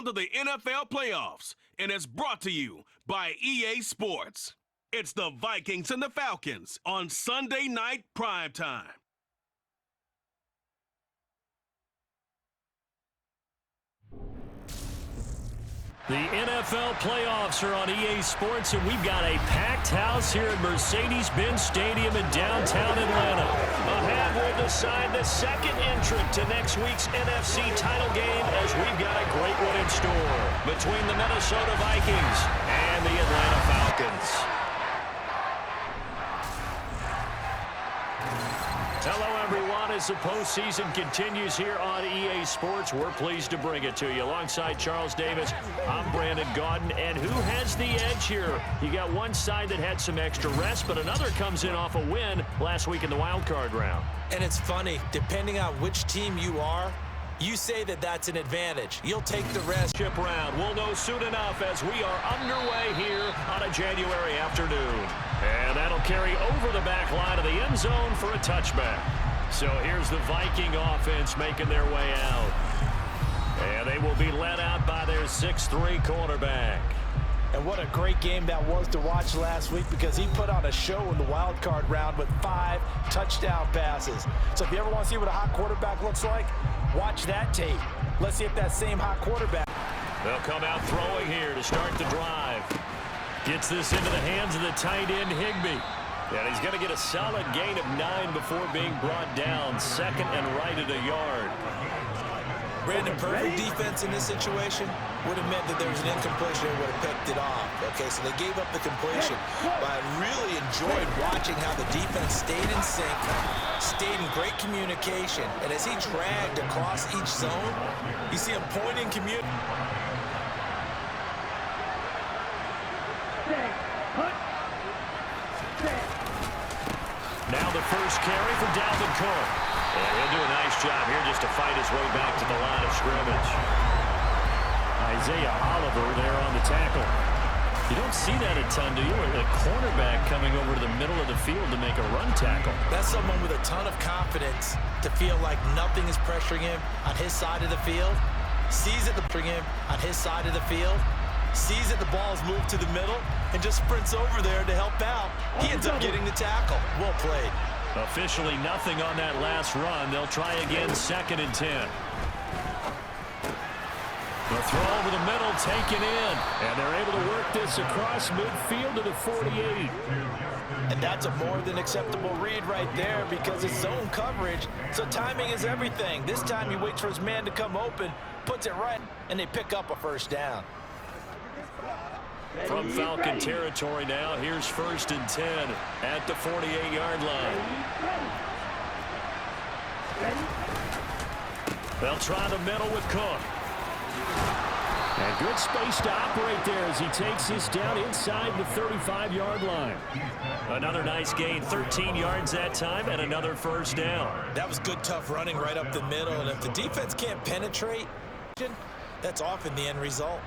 to the NFL playoffs, and it's brought to you by EA Sports. It's the Vikings and the Falcons on Sunday Night Primetime. The NFL playoffs are on EA Sports, and we've got a packed house here at Mercedes-Benz Stadium in downtown Atlanta. A hand will decide the second entrant to next week's NFC title game, as we've got a great one in store between the Minnesota Vikings and the Atlanta Falcons. Hello, everyone. As the postseason continues here on EA Sports, we're pleased to bring it to you. Alongside Charles Davis, I'm Brandon Gaudin. And who has the edge here? You got one side that had some extra rest, but another comes in off a win last week in the wild card round. And it's funny, depending on which team you are, you say that that's an advantage. You'll take the rest. Chip round. We'll know soon enough as we are underway here on a January afternoon. And that'll carry over the back line of the end zone for a touchback. So here's the Viking offense making their way out. And they will be led out by their 6'3" quarterback. And what a great game that was to watch last week, because he put on a show in the wild card round with 5 touchdown passes. So if you ever want to see what a hot quarterback looks like, watch that tape. Let's see if that same hot quarterback. They'll come out throwing here to start the drive. Gets this into the hands of the tight end, Higbee. And he's going to get a solid gain of 9 before being brought down. Second and right at a yard. Brandon, perfect defense in this situation would have meant that there was an incompletion and would have picked it off. Okay, so they gave up the completion. But I really enjoyed watching how the defense stayed in sync, stayed in great communication. And as he dragged across each zone, you see him pointing Now the first carry for Dalvin Cook. And he'll do a nice job here just to fight his way back to the line of scrimmage. Isaiah Oliver there on the tackle. You don't see that a ton, do you? A cornerback coming over to the middle of the field to make a run tackle. That's someone with a ton of confidence to feel like nothing is pressuring him on his side of the field. Sees it bring him on his side of the field. Sees that the ball's moved to the middle and just sprints over there to help out. He ends up getting the tackle. Well played. Officially nothing on that last run. They'll try again, 2nd and 10. The throw over the middle, taken in. And they're able to work this across midfield to the 48. And that's a more than acceptable read right there, because it's zone coverage. So timing is everything. This time he waits for his man to come open, puts it right, and they pick up a first down. From Falcon territory now, here's 1st and 10 at the 48-yard line. They'll try the middle with Cook. And good space to operate there as he takes this down inside the 35-yard line. Another nice gain, 13 yards that time, and another first down. That was good, tough running right up the middle, and if the defense can't penetrate, that's often the end result.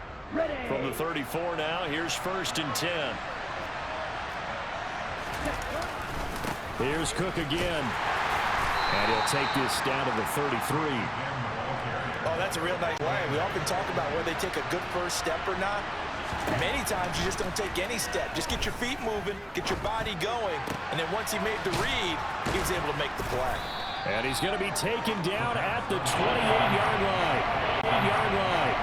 From the 34 now, here's 1st and 10. Here's Cook again. And he'll take this down to the 33. Oh, that's a real nice play. We often talk about whether they take a good first step or not. Many times you just don't take any step. Just get your feet moving, get your body going, and then once he made the read, he was able to make the play. And he's going to be taken down at the 28-yard line. 8-yard line.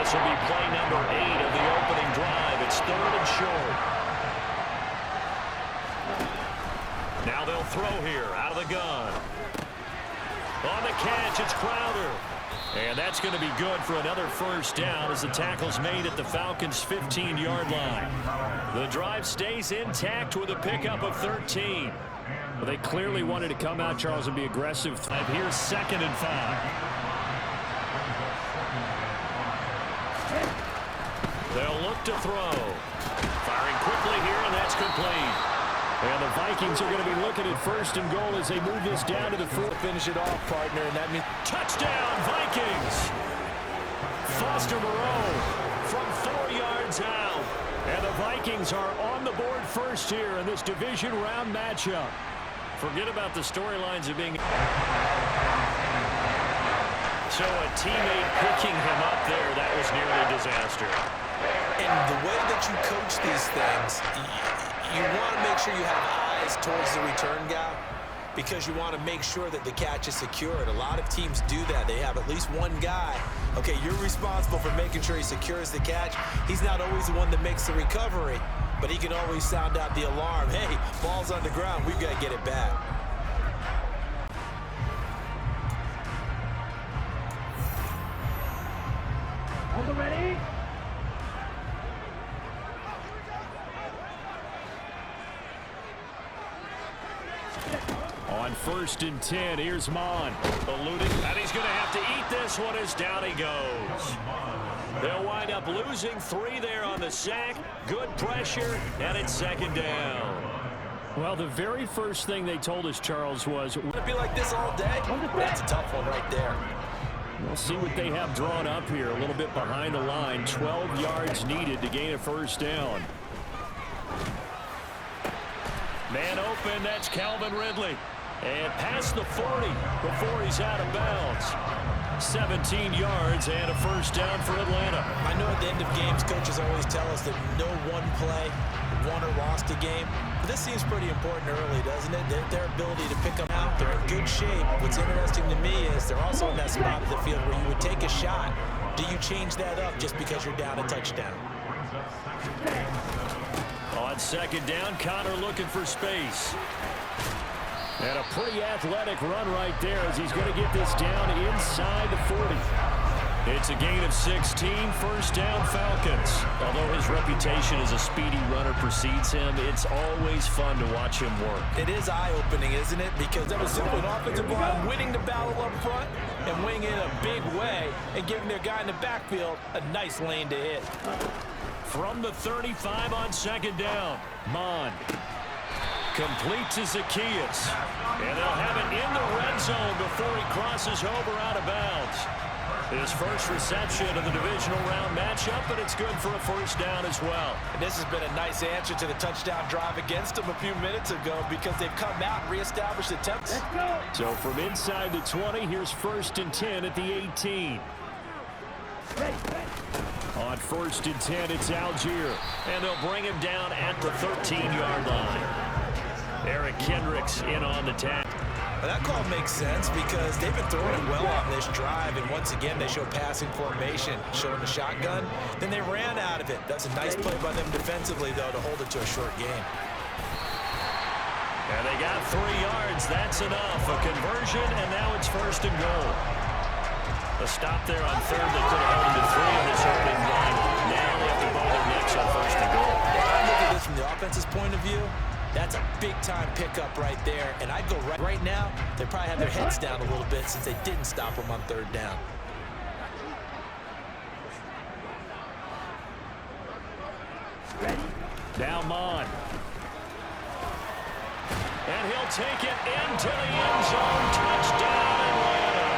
This will be play number 8 of the opening drive. It's 3rd and short. Now they'll throw here out of the gun. On the catch, it's Crowder. And that's going to be good for another first down as the tackle's made at the Falcons' 15-yard line. The drive stays intact with a pickup of 13. Well, they clearly wanted to come out, Charles, and be aggressive. Here's 2nd and 5. They'll look to throw. Firing quickly here, and that's complete. And the Vikings are going to be looking at 1st and goal as they move this down to the 4. Finish it off, partner, and that means touchdown, Vikings! Foster Moreau from 4 yards out. And the Vikings are on the board first here in this division round matchup. Forget about the storylines of being... So a teammate picking him up there, that was nearly a disaster. And the way that you coach these things, you want to make sure you have eyes towards the return guy because you want to make sure that the catch is secured. A lot of teams do that. They have at least one guy. Okay, you're responsible for making sure he secures the catch. He's not always the one that makes the recovery, but he can always sound out the alarm. Hey, ball's on the ground. We've got to get it back. Ready? On 1st and 10, here's Mond. Eluding, and he's going to have to eat this one as down he goes. They'll wind up losing 3 there on the sack. Good pressure, and it's 2nd down. Well, the very first thing they told us, Charles, was Would it be like this all day? That's a tough one right there. we'll see what they have drawn up here. A little bit behind the line. 12 yards needed to gain a 1st down. Man open, that's Calvin Ridley. And past the 40 before he's out of bounds. 17 yards and a 1st down for Atlanta. I know at the end of games, coaches always tell us that no one play won or lost a game. But this seems pretty important early, doesn't it? Their ability to pick them out. They're in good shape. What's interesting to me is they're also in that spot of the field where you would take a shot. Do you change that up just because you're down a touchdown? On 2nd down, Connor looking for space. And a pretty athletic run right there as he's going to get this down inside the 40. It's a gain of 16, 1st down Falcons. Although his reputation as a speedy runner precedes him, it's always fun to watch him work. It is eye-opening, isn't it? Because that was simply an offensive line winning the battle up front and winning it in a big way and giving their guy in the backfield a nice lane to hit. From the 35 on 2nd down, Mond complete to Zacchaeus. And they'll have it in the red zone before he crosses over out of bounds. His first reception of the divisional round matchup, but it's good for a 1st down as well. And this has been a nice answer to the touchdown drive against them a few minutes ago because they've come out and reestablished the tempo. So from inside the 20, here's 1st and 10 at the 18. On 1st and 10, it's Algier. And they'll bring him down at the 13-yard line. Eric Kendricks in on the tackle. Well, that call makes sense because they've been throwing it well on this drive, and once again, they show passing formation, showing the shotgun. Then they ran out of it. That's a nice play by them defensively, though, to hold it to a short game. And they got 3 yards. That's enough. A conversion, and now it's 1st and goal. A stop there on 3rd that could have held to 3 in this opening drive. Now they have to bow their necks on 1st and goal. I look at this from the offense's point of view. That's a big-time pickup right there. And I'd go right now, they probably have their heads down a little bit since they didn't stop them on 3rd down. Now Mond. And he'll take it into the end zone. Touchdown, Atlanta.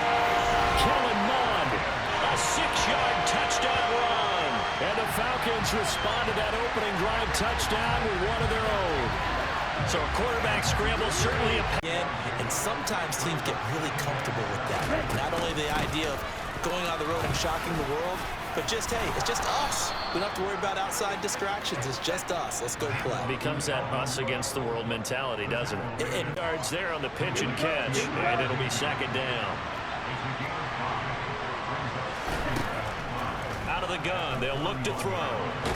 Kellen Mond. A 6-yard touchdown run. And the Falcons respond to that opening drive touchdown with one of their own. So a quarterback scramble, certainly a Again, and sometimes teams get really comfortable with that. Not only the idea of going on the road and shocking the world, but just, hey, it's just us. We don't have to worry about outside distractions. It's just us. Let's go play. becomes that us against the world mentality, doesn't it? And yards there on the pitch and catch, and it'll be 2nd down. Out of the gun, they'll look to throw.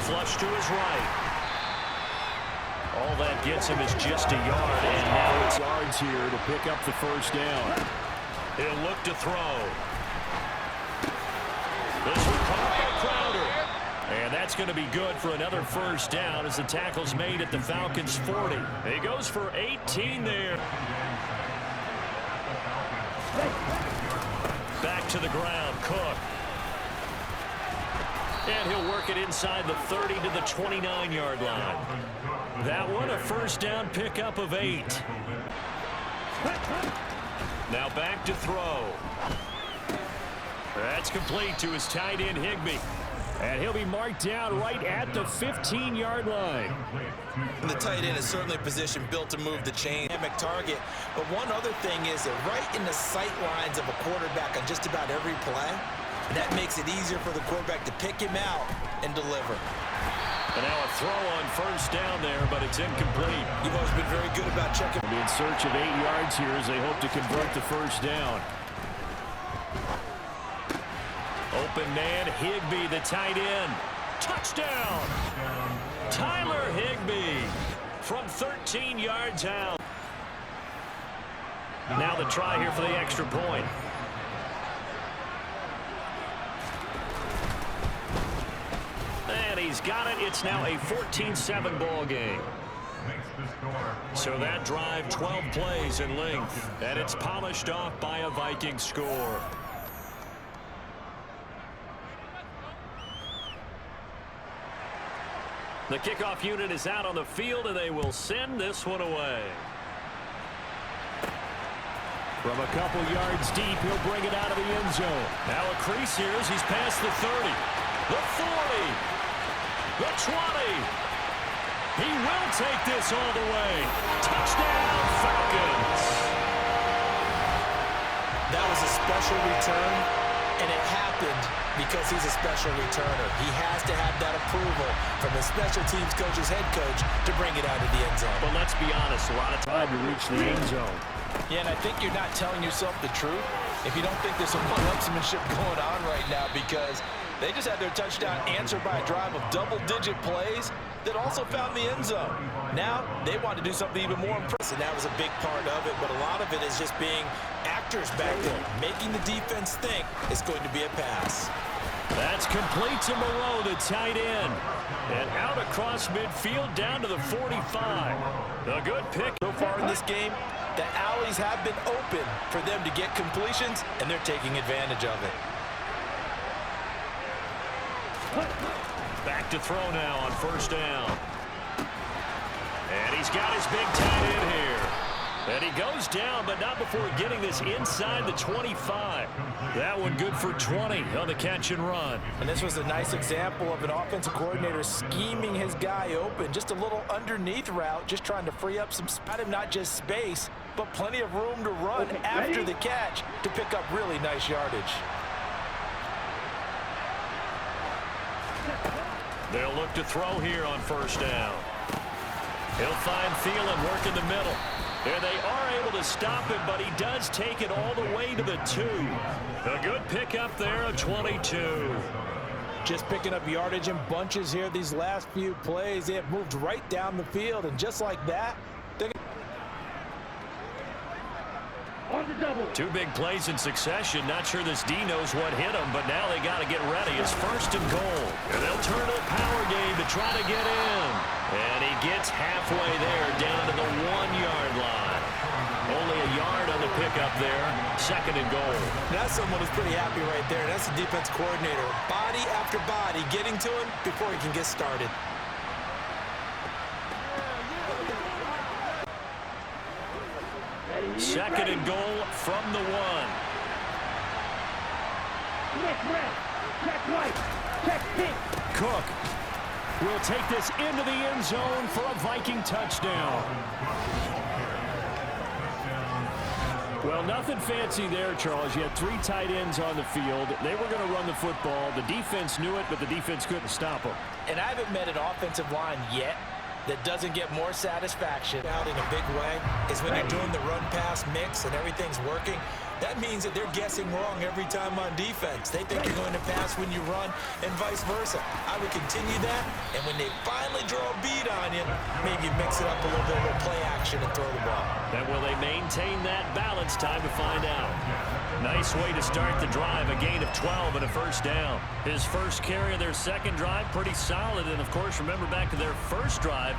Flush to his right. All that gets him is just a yard, and now it's Yards here to pick up the 1st down. he'll look to throw. This one caught by Crowder. And that's going to be good for another 1st down as the tackle's made at the Falcons' 40. He goes for 18 there. Back to the ground, Cook. And he'll work it inside the 30 to the 29-yard line. That one a 1st down pickup of 8. Now back to throw. That's complete to his tight end, Higbee. And he'll be marked down right at the 15-yard line. And the tight end is certainly a position built to move the chain. Dynamic target. But one other thing is that right in the sight lines of a quarterback on just about every play, and that makes it easier for the quarterback to pick him out and deliver. And now a throw on first down there, but it's incomplete. You've always been very good about checking. They'll be in search of 8 yards here as they hope to convert the first down. Open man, Higbee, the tight end. Touchdown! Tyler Higbee from 13 yards out. Now the try here for the extra point. And he's got it. It's now a 14-7 ball game. So that drive, 12 plays in length. And it's polished off by a Viking score. The kickoff unit is out on the field, and they will send this one away. From a couple yards deep, he'll bring it out of the end zone. Now a crease here as he's past the 30, the 40, the 20. He will take this all the way. Touchdown, Falcons. That was a special return, and it happened because he's a special returner. He has to have that approval from his special teams coach's head coach to bring it out of the end zone. But let's be honest, a lot of Time to reach the end zone. Yeah, and I think you're not telling yourself the truth if you don't think there's some one-upsmanship going on right now, because they just had their touchdown answered by a drive of double-digit plays that also found the end zone. Now they want to do something even more impressive, and that was a big part of it, but a lot of it is just being actors back there, making the defense think it's going to be a pass. That's complete to Moreau, the tight end. And out across midfield down to the 45. A good pick. So far in this game, the alleys have been open for them to get completions, and they're taking advantage of it. Back to throw now on first down. And he's got his big tight end here. And he goes down, but not before getting this inside the 25. That one good for 20 on the catch and run. And this was a nice example of an offensive coordinator scheming his guy open. Just a little underneath route, just trying to free up some space, not just space, but plenty of room to run after the catch to pick up really nice yardage. They'll look to throw here on first down. He'll find Thielen work in the middle. And they are able to stop him, but he does take it all the way to the 2. A good pickup there of 22. Just picking up yardage in bunches here these last few plays. They have moved right down the field, and just like that, two big plays in succession. Not sure this D knows what hit him, but now they got to get ready. It's first and goal. And they'll turn to a power game to try to get in. And he gets halfway there down to the 1-yard line. Only a yard on the pickup there. Second and goal. That's someone who's pretty happy right there. That's the defense coordinator. Body after body getting to him before he can get started. Second and goal from the 1. Check red, check white, check pink. Cook will take this into the end zone for a Viking touchdown. Well, nothing fancy there, Charles. You had 3 tight ends on the field. They were going to run the football. The defense knew it, but the defense couldn't stop them. And I haven't met an offensive line yet that doesn't get more satisfaction out in a big way is when you're doing the run-pass mix and everything's working. That means that they're guessing wrong every time on defense. They think you're going to pass when you run and vice versa. I would continue that, and when they finally draw a bead on you, maybe mix it up a little bit with play action and throw the ball. And will they maintain that balance? Time to find out. Nice way to start the drive, a gain of 12 and a first down. His first carry of their second drive, pretty solid. And, of course, remember back to their first drive,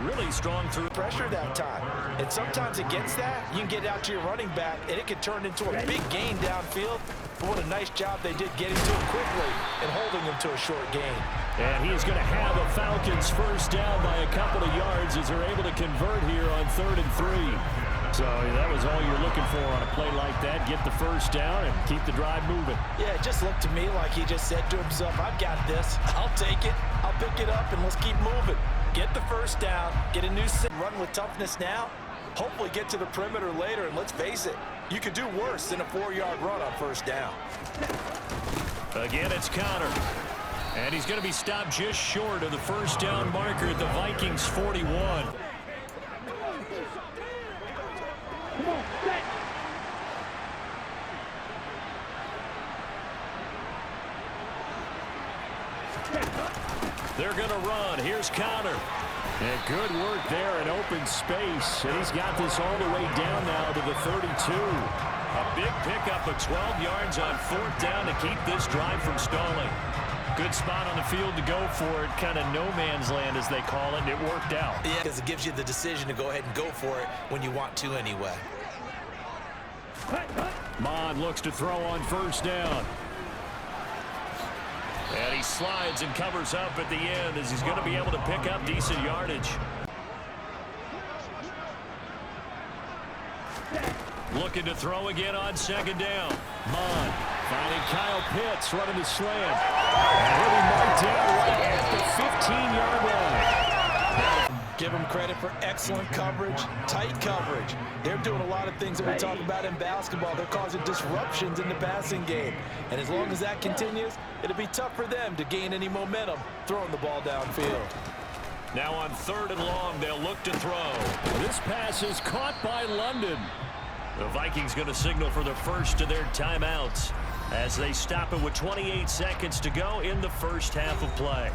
really strong through pressure that time. And sometimes against that, you can get out to your running back, and it can turn into a big gain downfield. But what a nice job they did getting to him quickly and holding him to a short gain. And he is going to have a Falcons first down by a couple of yards as they're able to convert here on 3rd and 3. So that was all you're looking for on a play like that. Get the first down and keep the drive moving. Yeah, it just looked to me like he just said to himself, I've got this. I'll take it. I'll pick it up, and let's keep moving. Get the first down. Get a new set. Run with toughness now. Hopefully get to the perimeter later, and let's face it, you could do worse than a 4-yard run on first down. Again, it's Connor. And he's going to be stopped just short of the first down marker at the Vikings 41. Come on, set. They're going to run. Here's Connor. And good work there in open space. And he's got this all the way down now to the 32. A big pickup of 12 yards on fourth down to keep this drive from stalling. Good spot on the field to go for it. Kind of no man's land, as they call it, and it worked out. Yeah, because it gives you the decision to go ahead and go for it when you want to anyway. Mond looks to throw on first down. And he slides and covers up at the end as he's going to be able to pick up decent yardage. Looking to throw again on second down. Mond finding Kyle Pitts running the slant. And he'll be marked down right at the 15-yard line. Give them credit for excellent coverage, tight coverage. They're doing a lot of things that we talk about in basketball. They're causing disruptions in the passing game. And as long as that continues, it'll be tough for them to gain any momentum throwing the ball downfield. Now on third and long, they'll look to throw. This pass is caught by London. The Vikings going to signal for the first of their timeouts as they stop it with 28 seconds to go in the first half of play.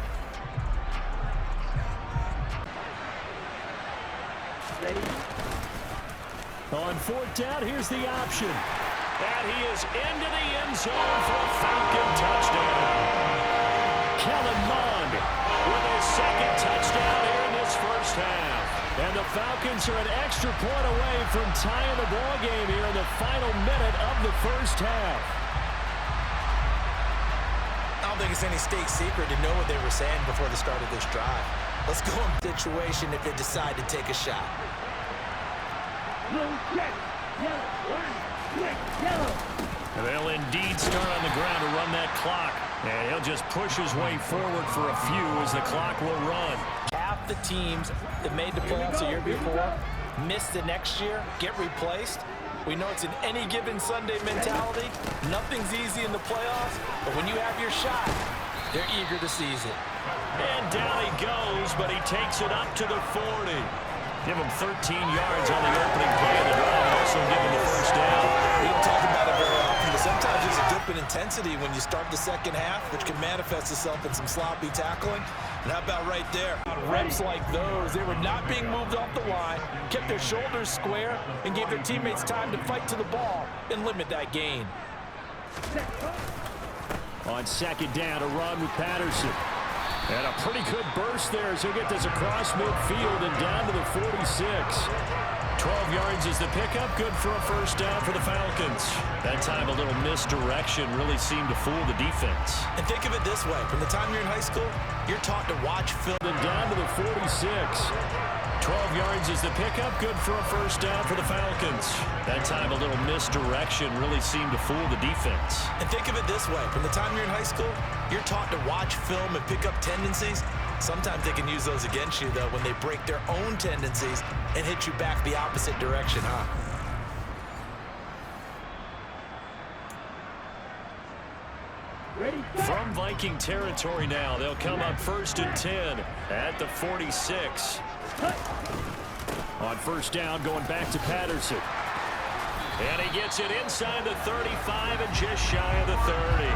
On fourth down, here's the option. And he is into the end zone for a Falcon touchdown. Kellen Mond With his second touchdown here in this first half. And the Falcons are an extra point away from tying the ball game here in the final minute of the first half. I don't think it's any state secret to know what they were saying before the start of this drive. Let's go in situation if they decide to take a shot. Blue, jet, yellow, orange, red, yellow. They'll indeed start on the ground to run that clock. And he'll just push his way forward for a few as the clock will run. Half the teams that made the playoffs the year before miss the next year, get replaced. We know it's an any given Sunday mentality. Nothing's easy in the playoffs, but when you have your shot, they're eager to seize it. And down he goes, but he takes it up to the 40. Give him 13 yards on the opening play of the drive. Also give him the first down. We don't talk about it very often, but sometimes there's a dip in intensity when you start the second half, which can manifest itself in some sloppy tackling. And how about right there? Reps like those, they were not being moved off the line, kept their shoulders square, and gave their teammates time to fight to the ball and limit that gain. On second down, a run with Patterson. And a pretty good burst there as he'll get this across midfield and down to the 46. 12 yards is the pickup. Good for a first down for the Falcons. That time a little misdirection really seemed to fool the defense. And think of it this way. From the time you're in high school, you're taught to watch film. And down to the 46. 12 yards is the pickup. Good for a first down for the Falcons. That time a little misdirection really seemed to fool the defense. And think of it this way. From the time you're in high school, you're taught to watch film and pick up tendencies. Sometimes they can use those against you, though, when they break their own tendencies and hit you back the opposite direction, huh? From Viking territory now, they'll come up first and 10 at the 46. On first down, going back to Patterson. And he gets it inside the 35 and just shy of the 30.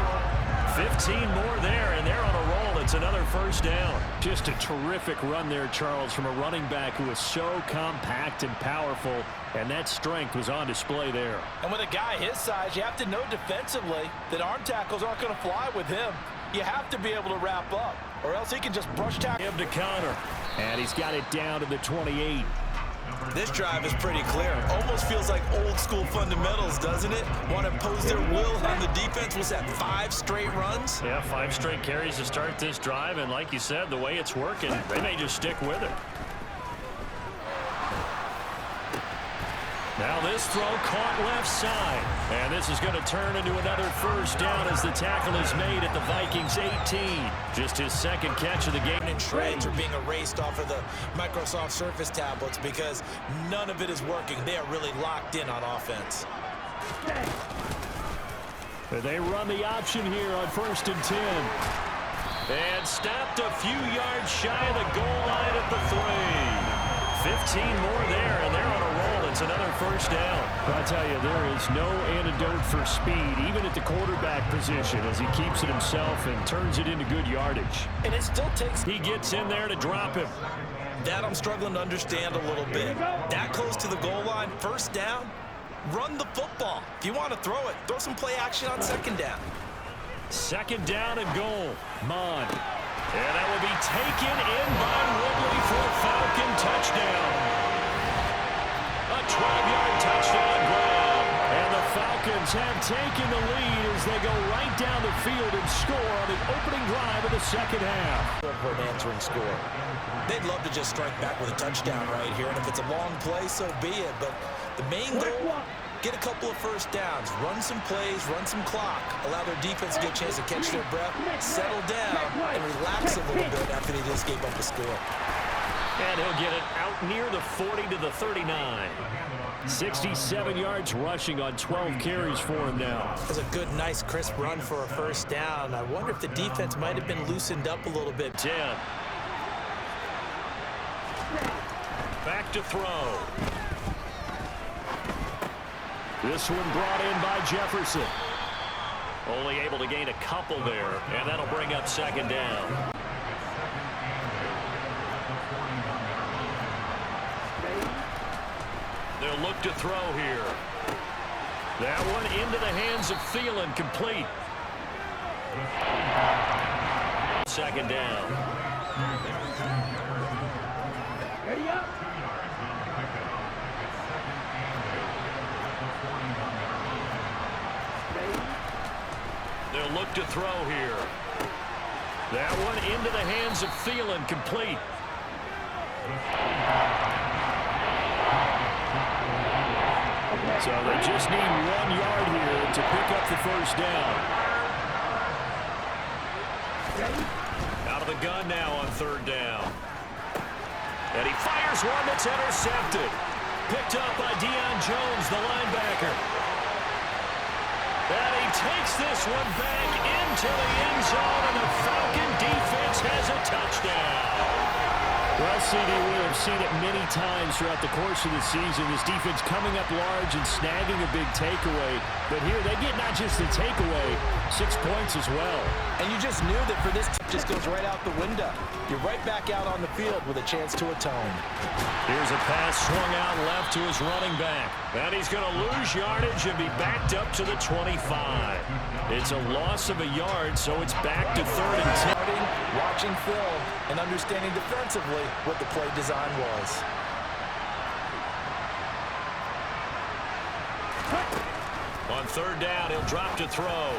15 more there, and they're on a roll. It's another first down. Just a terrific run there, Charles, from a running back who is so compact and powerful, and that strength was on display there. And with a guy his size, you have to know defensively that arm tackles aren't going to fly with him. You have to be able to wrap up, or else he can just brush tackle him to counter. And he's got it down to the 28. This drive is pretty clear. Almost feels like old school fundamentals, doesn't it? Want to impose their will on the defense. Was that 5 straight runs? Yeah, 5 straight carries to start this drive. And like you said, the way it's working, they may just stick with it. Now this throw caught left side. And this is going to turn into another first down as the tackle is made at the Vikings 18. Just his second catch of the game. And shreds are being erased off of the Microsoft Surface tablets because none of it is working. They are really locked in on offense. They run the option here on 1st and 10. And stopped a few yards shy of the goal line at the 3. 15 more there, and they're on a roll. It's another first down. I tell you, there is no antidote for speed, even at the quarterback position, as he keeps it himself and turns it into good yardage. And it still takes... He gets in there to drop him. That I'm struggling to understand a little bit. That close to the goal line, first down, run the football. If you want to throw it, throw some play action on second down. Second down and goal. Mond. And that will be taken in by Ridley for a Falcon touchdown. A 12-yard touchdown grab. And the Falcons have taken the lead as they go right down the field and score on the opening drive of the second half. For an answering score. They'd love to just strike back with a touchdown right here, and if it's a long play, so be it. But the main goal, get a couple of first downs, run some plays, run some clock, allow their defense to get a chance to catch their breath, settle down, and relax a little bit after they just gave up a score. And he'll get it out near the 40 to the 39. 67 yards rushing on 12 carries for him now. That's a good, nice, crisp run for a first down. I wonder if the defense might have been loosened up a little bit. 10. Back to throw. This one brought in by Jefferson. Only able to gain a couple there, and that'll bring up second down. They'll look to throw here. That one into the hands of Thielen, complete. Second down. They'll look to throw here. That one into the hands of Thielen, complete. So they just need 1 yard here to pick up the first down. Out of the gun now on third down. And he fires one that's intercepted. Picked up by Deion Jones, the linebacker. And he takes this one back into the end zone, and the Falcon defense has a touchdown. Well, CD, we have seen it many times throughout the course of the season. This defense coming up large and snagging a big takeaway. But here, they get not just the takeaway, 6 points as well. And you just knew that for this team, just goes right out the window. You're right back out on the field with a chance to atone. Here's a pass swung out left to his running back. And he's going to lose yardage and be backed up to the 25. It's a loss of a yard, so it's back to 3rd and 10. Watching film and understanding defensively what the play design was. On third down, he'll drop to throw.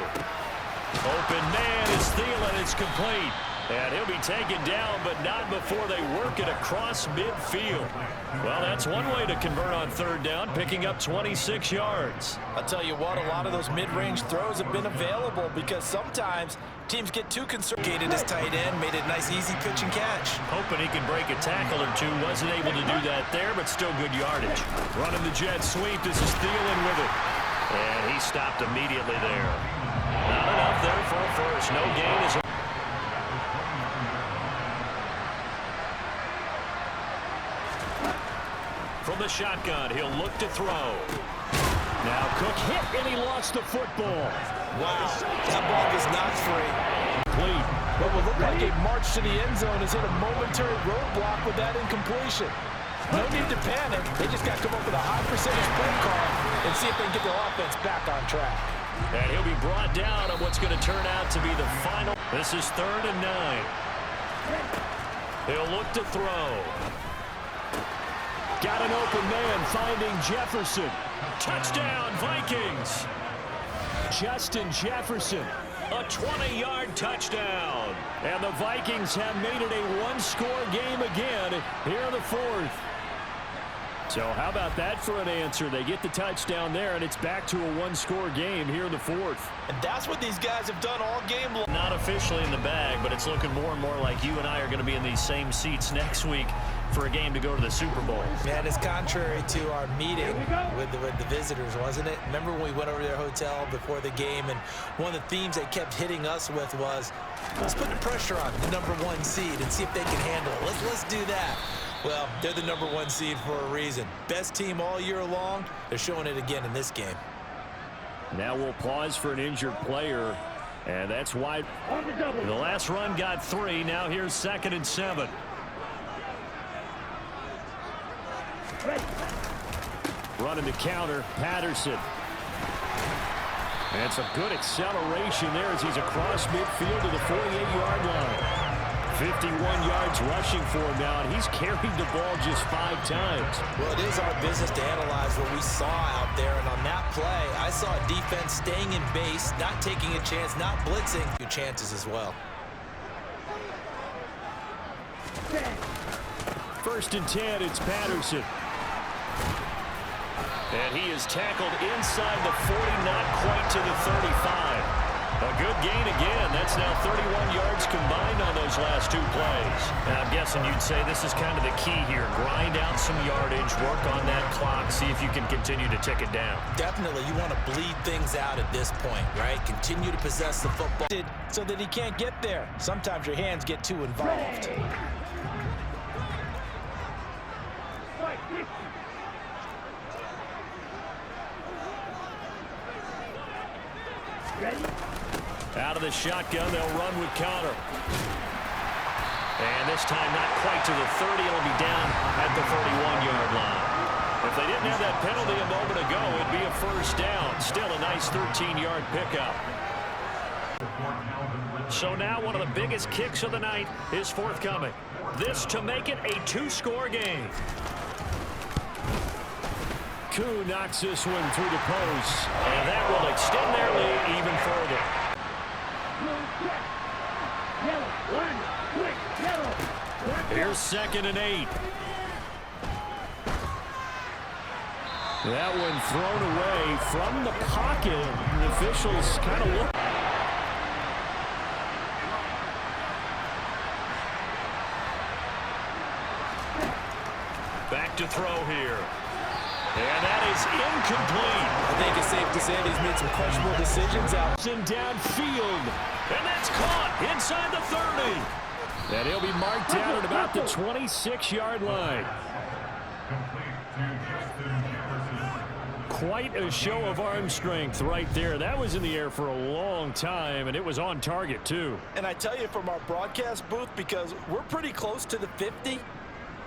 Open man is Thielen. It's complete. And he'll be taken down, but not before they work it across midfield. Well, that's one way to convert on third down, picking up 26 yards. I'll tell you what, a lot of those mid-range throws have been available because sometimes teams get too conservative. His tight end made it a nice, easy pitch and catch. Hoping he can break a tackle or two. Wasn't able to do that there, but still good yardage. Running the jet sweep. This is Thielen with it. And he stopped immediately there. Not enough there for a first. No gain is from the shotgun. He'll look to throw. Now Cook hit, and he lost the football. Wow, that ball is not free. Complete. What will look like a march to the end zone has hit a momentary roadblock with that incompletion. No need to panic. They just got to come up with a high percentage play call and see if they can get their offense back on track. And he'll be brought down on what's going to turn out to be the final. This is 3rd and 9. He'll look to throw. Got an open man finding Jefferson. Touchdown, Vikings. Justin Jefferson. A 20-yard touchdown. And the Vikings have made it a one-score game again here in the 4th. So how about that for an answer? They get the touchdown there, and it's back to a one-score game here in the fourth. And that's what these guys have done all game long. Not officially in the bag, but it's looking more and more like you and I are going to be in these same seats next week for a game to go to the Super Bowl. Man, it's contrary to our meeting with the visitors, wasn't it? Remember when we went over to their hotel before the game, and one of the themes they kept hitting us with was, let's put the pressure on the #1 seed and see if they can handle it. Let's do that. Well, they're the #1 seed for a reason. Best team all year long. They're showing it again in this game. Now we'll pause for an injured player, and that's why the last run got 3. Now here's 2nd and 7. Running the counter, Patterson. And some good acceleration there as he's across midfield to the 48-yard line. 51 yards rushing for him now, and he's carried the ball just 5 times. Well, it is our business to analyze what we saw out there, and on that play, I saw a defense staying in base, not taking a chance, not blitzing. Few chances as well. 1st and 10, it's Patterson. And he is tackled inside the 40, not quite to the 35. A good gain again. That's now 31 yards combined on those last 2 plays. Now, I'm guessing you'd say this is kind of the key here. Grind out some yardage, work on that clock, see if you can continue to tick it down. Definitely, you want to bleed things out at this point, right? Continue to possess the football so that he can't get there. Sometimes your hands get too involved. Out of the shotgun, they'll run with counter. And this time not quite to the 30. It'll be down at the 31-yard line. If they didn't have that penalty a moment ago, it'd be a 1st down. Still a nice 13-yard pickup. So now one of the biggest kicks of the night is forthcoming. This to make it a 2-score game. Koo knocks this one through the post. And that will extend their lead even further. Here's 2nd and 8. That one thrown away from the pocket. The officials kind of look. Back to throw here. And that is incomplete. I think it's safe to say he's made some questionable decisions out. And downfield. And that's caught inside the 30. And he'll be marked down at about the 26-yard line. Quite a show of arm strength right there. That was in the air for a long time, and it was on target, too. And I tell you from our broadcast booth, because we're pretty close to the 50,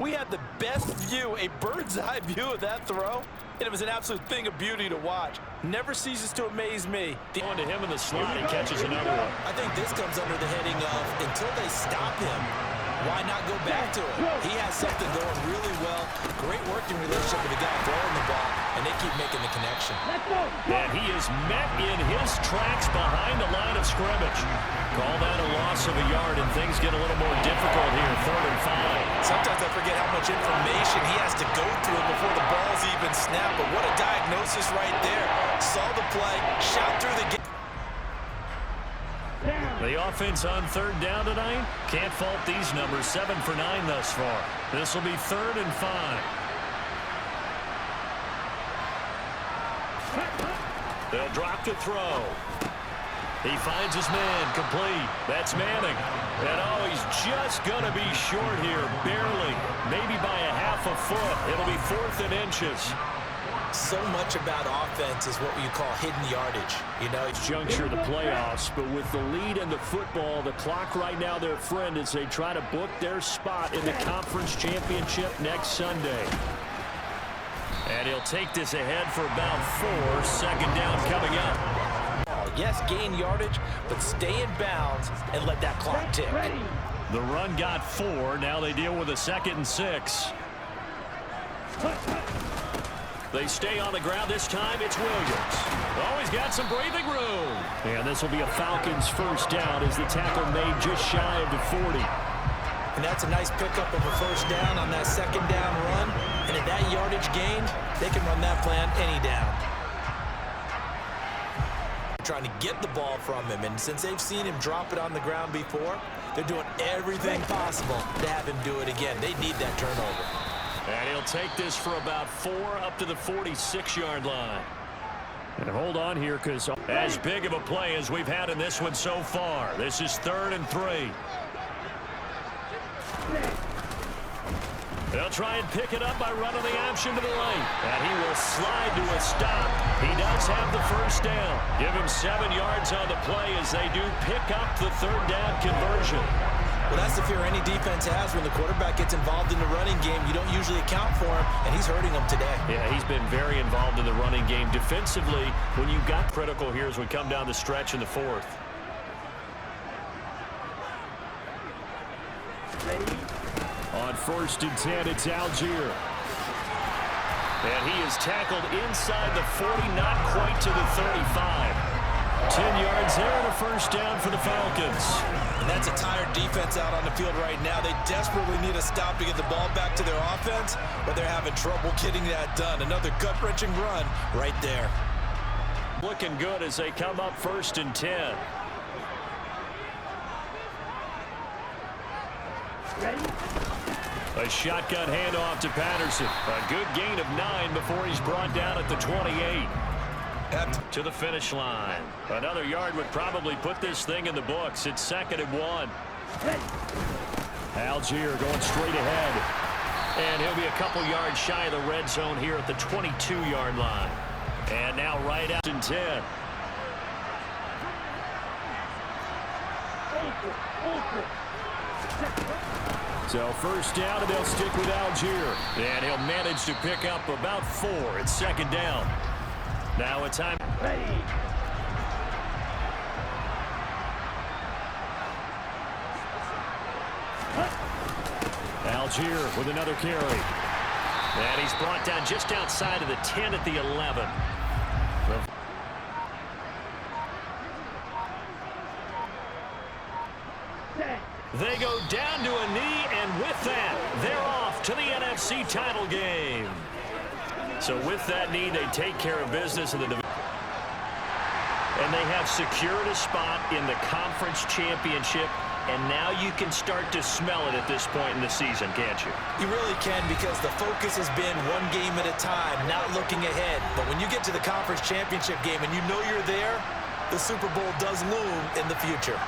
we had the best view, a bird's-eye view of that throw, and it was an absolute thing of beauty to watch. Never ceases to amaze me. Going to him in the slot, he catches another one. I think this comes under the heading of, until they stop him, why not go back to him? He has something going really well. Great working relationship with the guy throwing the ball, and they keep making the connection. And he is met in his tracks behind the line of scrimmage. Call that a loss of a yard, and things get a little more difficult here, 3rd and 5. Sometimes I forget how much information he has to go through before the ball's even snapped, but what a diagnosis right there. Saw the play, shot through the game. The offense on 3rd down tonight, can't fault these numbers, 7 for 9 thus far. This will be 3rd and 5. They'll drop to throw. He finds his man, complete. That's Manning. And oh, he's just going to be short here, barely, maybe by a half a foot. It'll be 4th and inches. So much about offense is what you call hidden yardage. You know, It's juncture of the playoffs, but with the lead in the football, the clock right now their friend as they try to book their spot in the conference championship next Sunday. And he'll take this ahead for about 4. 2nd down coming up. yes, gain yardage, but stay in bounds and let that clock tick. The run got 4. Now they deal with a 2nd and 6. They stay on the ground. This time it's Williams. Oh, he's got some breathing room. And this will be a Falcons first down as the tackle made just shy of the 40. And that's a nice pickup of a first down on that 2nd down run. And at that yardage gained, they can run that plan any down. Trying to get the ball from him, and since they've seen him drop it on the ground before, they're doing everything possible to have him do it again. They need that turnover. And he'll take this for about 4 up to the 46-yard line. And hold on here, because As big of a play as we've had in this one so far. This is 3rd and 3. They'll try and pick it up by running the option to the lane. And he will slide to a stop. He does have the first down. Give him 7 yards on the play as they do pick up the 3rd down conversion. Well, that's the fear any defense has when the quarterback gets involved in the running game. You don't usually account for him, and he's hurting them today. Yeah, he's been very involved in the running game. Defensively, when you got critical here as we come down the stretch in the 4th. on 1st and 10, it's Algier. And he is tackled inside the 40, not quite to the 35. 10 yards there and a first down for the Falcons. And that's a tired defense out on the field right now. They desperately need a stop to get the ball back to their offense, but they're having trouble getting that done. Another gut-wrenching run right there. Looking good as they come up 1st and 10. A shotgun handoff to Patterson. A good gain of 9 before he's brought down at the 28. To the finish line. Another yard would probably put this thing in the books. It's 2nd and 1. Algier going straight ahead. And he'll be a couple yards shy of the red zone here at the 22-yard line. And now right out in 10. So 1st down, and they'll stick with Algier. And he'll manage to pick up about 4. It's 2nd down. Now a time. Algier with another carry. And he's brought down just outside of the 10 at the 11. They go down to a knee, and with that, they're off to the NFC title game. So with that knee, they take care of business in the division. And they have secured a spot in the conference championship, and now you can start to smell it at this point in the season, can't you? You really can, because the focus has been one game at a time, not looking ahead. But when you get to the conference championship game and you know you're there, the Super Bowl does loom in the future.